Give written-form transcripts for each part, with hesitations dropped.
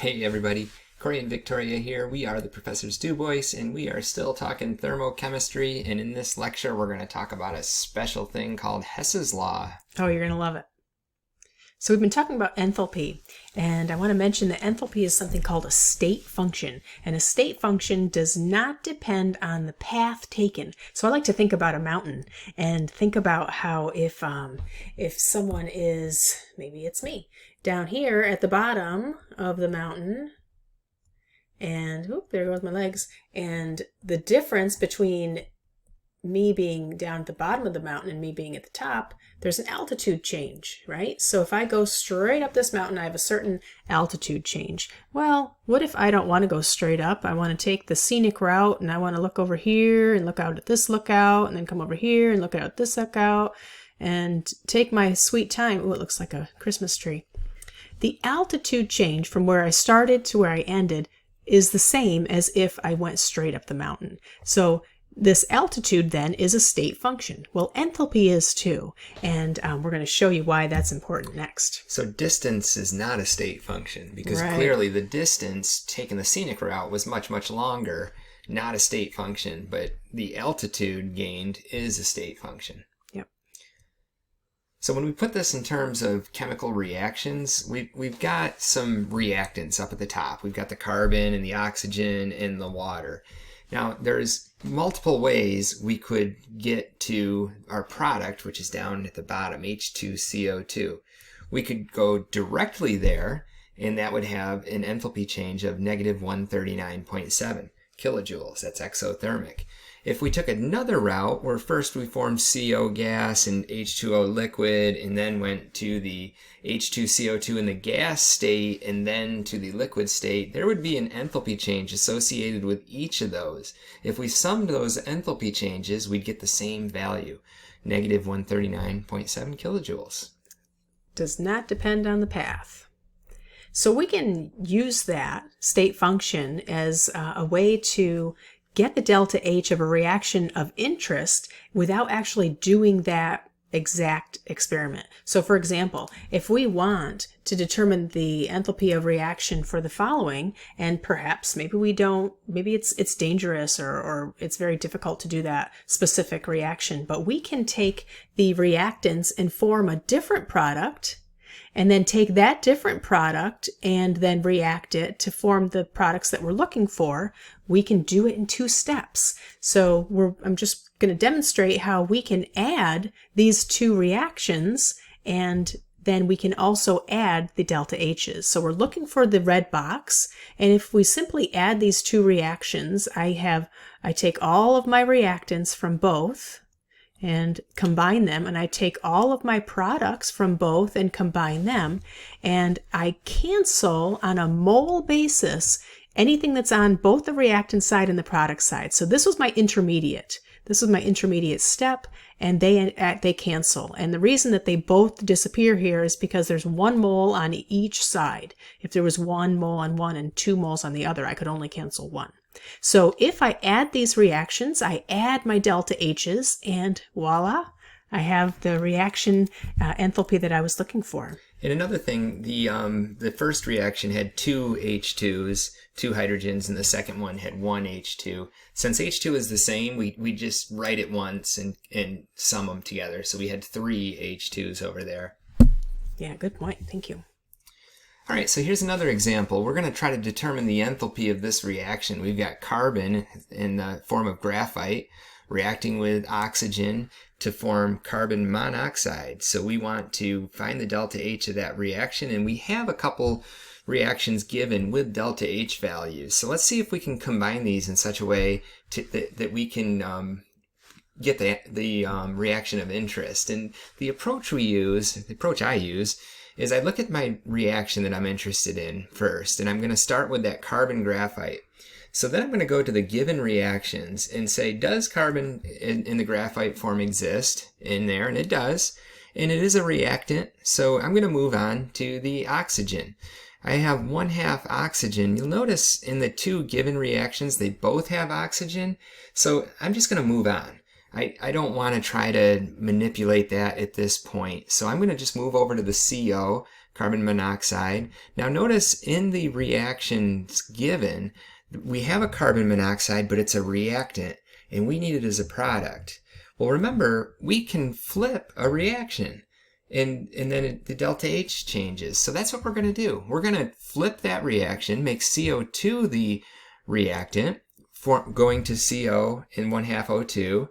Hey everybody, Corey and Victoria here. We are the Professors Du Bois, and we are still talking thermochemistry, and in this lecture we're going to talk about a special thing called Hess's Law. Oh, you're going to love it. So we've been talking about enthalpy, and I want to mention that enthalpy is something called a state function, and a state function does not depend on the path taken. So I like to think about a mountain and think about how if someone is, maybe it's me, down here at the bottom of the mountain, and there goes my legs, and the difference between me being down at the bottom of the mountain and me being at the top, there's an altitude change, right? So if I go straight up this mountain, I have a certain altitude change. Well, what if I don't want to go straight up? I want to take the scenic route, and I want to look over here and look out at this lookout, and then come over here and look out at this lookout, and take my sweet time. Oh, it looks like a Christmas tree. The altitude change from where I started to where I ended is the same as if I went straight up the mountain. So this altitude then is a state function. Well, enthalpy is too, and we're going to show you why that's important next. So distance is not a state function, because Right. clearly the distance taking the scenic route was much, much longer, not a state function, but the altitude gained is a state function. Yep. So when we put this in terms of chemical reactions, we've got some reactants up at the top. We've got the carbon and the oxygen and the water. Now, there's multiple ways we could get to our product, which is down at the bottom, H2CO2. We could go directly there, and that would have an enthalpy change of negative 139.7 kilojoules. That's exothermic. If we took another route, where first we formed CO gas and H2O liquid, and then went to the H2CO2 in the gas state, and then to the liquid state, there would be an enthalpy change associated with each of those. If we summed those enthalpy changes, we'd get the same value, negative 139.7 kilojoules. Does not depend on the path. So we can use that state function as a way to get the delta H of a reaction of interest without actually doing that exact experiment. So for example, if we want to determine the enthalpy of reaction for the following, and perhaps maybe we don't, maybe it's dangerous or it's very difficult to do that specific reaction, but we can take the reactants and form a different product, and then take that different product and then react it to form the products that we're looking for. We can do it in 2 steps. So I'm just going to demonstrate how we can add these 2 reactions, and then we can also add the delta H's. So we're looking for the red box, and if we simply add these 2 reactions, I take all of my reactants from both and combine them, and I take all of my products from both and combine them, and I cancel on a mole basis anything that's on both the reactant side and the product side. So this was my intermediate. This was my intermediate step, and they cancel. And the reason that they both disappear here is because there's 1 mole on each side. If there was 1 mole on one and 2 moles on the other, I could only cancel 1. So if I add these reactions, I add my delta H's, and voila, I have the reaction enthalpy that I was looking for. And another thing, the first reaction had 2 H2s, 2 hydrogens, and the second one had 1 H2. Since H2 is the same, we just write it once and sum them together. So we had 3 H2s over there. Yeah, good point. Thank you. All right, so here's another example. We're going to try to determine the enthalpy of this reaction. We've got carbon in the form of graphite reacting with oxygen to form carbon monoxide. So we want to find the delta H of that reaction, and we have a couple reactions given with delta H values. So let's see if we can combine these in such a way that we can get the reaction of interest. And the approach I use, is I look at my reaction that I'm interested in first, and I'm going to start with that carbon graphite. So then I'm going to go to the given reactions and say, does carbon in the graphite form exist in there? And it does. And it is a reactant. So I'm going to move on to the oxygen. I have 1/2 oxygen. You'll notice in the 2 given reactions, they both have oxygen. So I'm just going to move on. I don't want to try to manipulate that at this point. So I'm going to just move over to the CO carbon monoxide. Now notice in the reactions given, we have a carbon monoxide, but it's a reactant, and we need it as a product. Well, remember, we can flip a reaction, and then the delta H changes. So that's what we're going to do. We're going to flip that reaction, make CO2 the reactant, going to CO and 1/2 O2.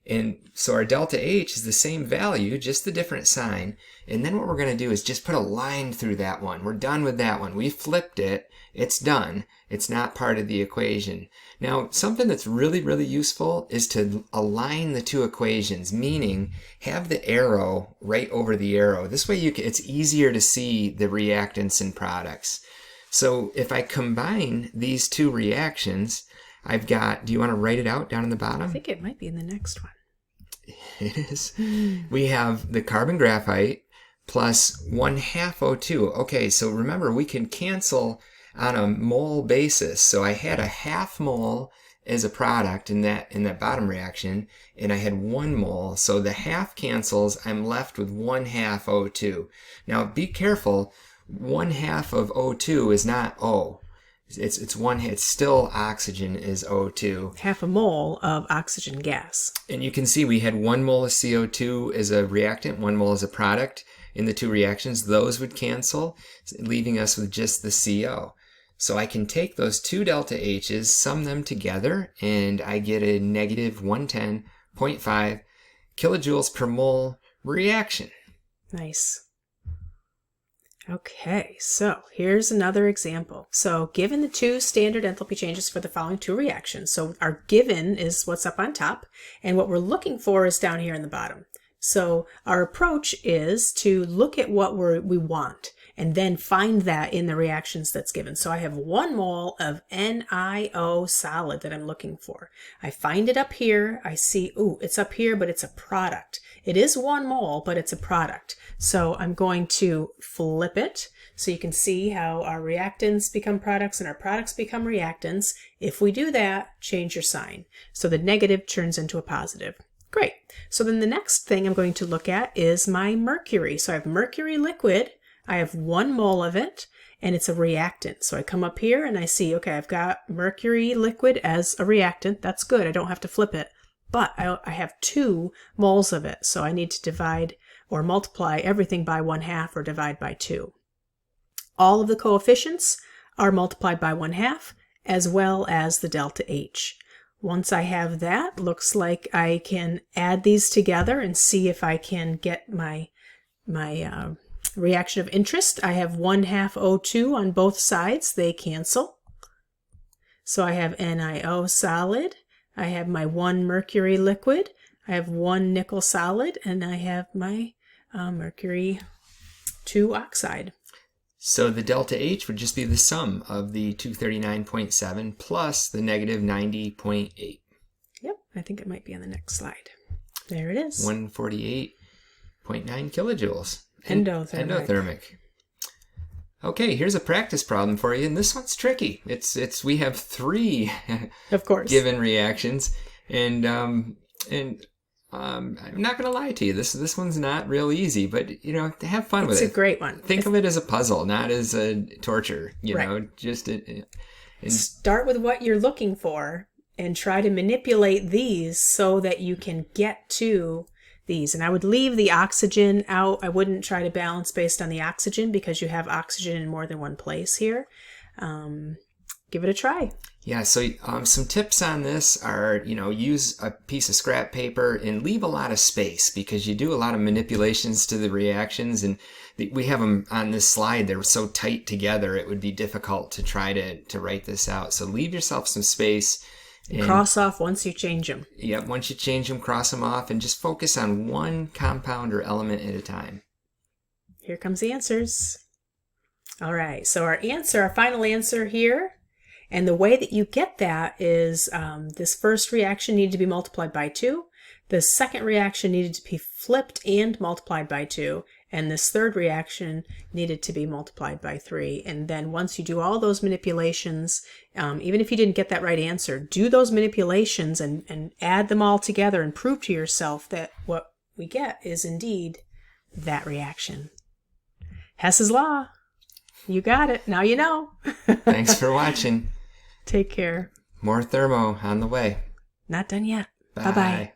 And so our delta H is the same value, just the different sign. And then what we're going to do is just put a line through that one. We're done with that one. We flipped it. It's done. It's not part of the equation. Now, something that's really, really useful is to align the two equations, meaning have the arrow right over the arrow. This way it's easier to see the reactants and products. So if I combine these two reactions, I've got, do you want to write it out down in the bottom? I think it might be in the next one. It is. We have the carbon graphite plus 1/2 O2. Okay, so remember, we can cancel on a mole basis. So I had a 1/2 mole as a product in that bottom reaction, and I had 1 mole. So the half cancels, I'm left with 1/2 O2. Now be careful, 1/2 of O2 is not O. It's still oxygen is O2. 1/2 mole of oxygen gas. And you can see we had 1 mole of CO2 as a reactant, 1 mole as a product in the two reactions. Those would cancel, leaving us with just the CO. So I can take those two delta H's, sum them together, and I get a negative 110.5 kilojoules per mole reaction. Nice. Okay, so here's another example. So given the two standard enthalpy changes for the following two reactions, so our given is what's up on top, and what we're looking for is down here in the bottom. So our approach is to look at what we want, and then find that in the reactions that's given. So I have 1 mole of NiO solid that I'm looking for. I find it up here. I see, ooh, it's up here, but it's a product. It is 1 mole, but it's a product. So I'm going to flip it so you can see how our reactants become products and our products become reactants. If we do that, change your sign. So the negative turns into a positive. Great. So then the next thing I'm going to look at is my mercury. So I have mercury liquid. I have 1 mole of it, and it's a reactant. So I come up here and I see, okay, I've got mercury liquid as a reactant. That's good. I don't have to flip it. But I have 2 moles of it. So I need to divide or multiply everything by 1/2 or divide by 2. All of the coefficients are multiplied by 1/2 as well as the delta H. Once I have that, looks like I can add these together and see if I can get my reaction of interest. I have 1/2 O2 on both sides. They cancel. So I have NiO solid. I have my 1 mercury liquid. I have 1 nickel solid, and I have my mercury 2 oxide. So the delta H would just be the sum of the 239.7 plus the negative 90.8. Yep, I think it might be on the next slide. There it is. 148.9 kilojoules. Endothermic. Okay, here's a practice problem for you, and this one's tricky. We have 3 of course given reactions, and I'm not going to lie to you. This one's not real easy, but have fun with it. It's a great one. Think of it as a puzzle, not as a torture. Start with what you're looking for and try to manipulate these so that you can get to these. And I would leave the oxygen out. I wouldn't try to balance based on the oxygen because you have oxygen in more than one place here. Give it a try. Yeah, so some tips on this are, use a piece of scrap paper and leave a lot of space because you do a lot of manipulations to the reactions, and we have them on this slide. They're so tight together, it would be difficult to try to write this out. So leave yourself some space. And cross off once you change them. Yeah, once you change them, cross them off, and just focus on one compound or element at a time. Here comes the answers. All right, so our final answer here, and the way that you get that is this first reaction needed to be multiplied by 2. The second reaction needed to be flipped and multiplied by 2. And this third reaction needed to be multiplied by 3. And then once you do all those manipulations, even if you didn't get that right answer, do those manipulations and add them all together and prove to yourself that what we get is indeed that reaction. Hess's Law. You got it. Now you know. Thanks for watching. Take care. More thermo on the way. Not done yet. Bye. Bye-bye.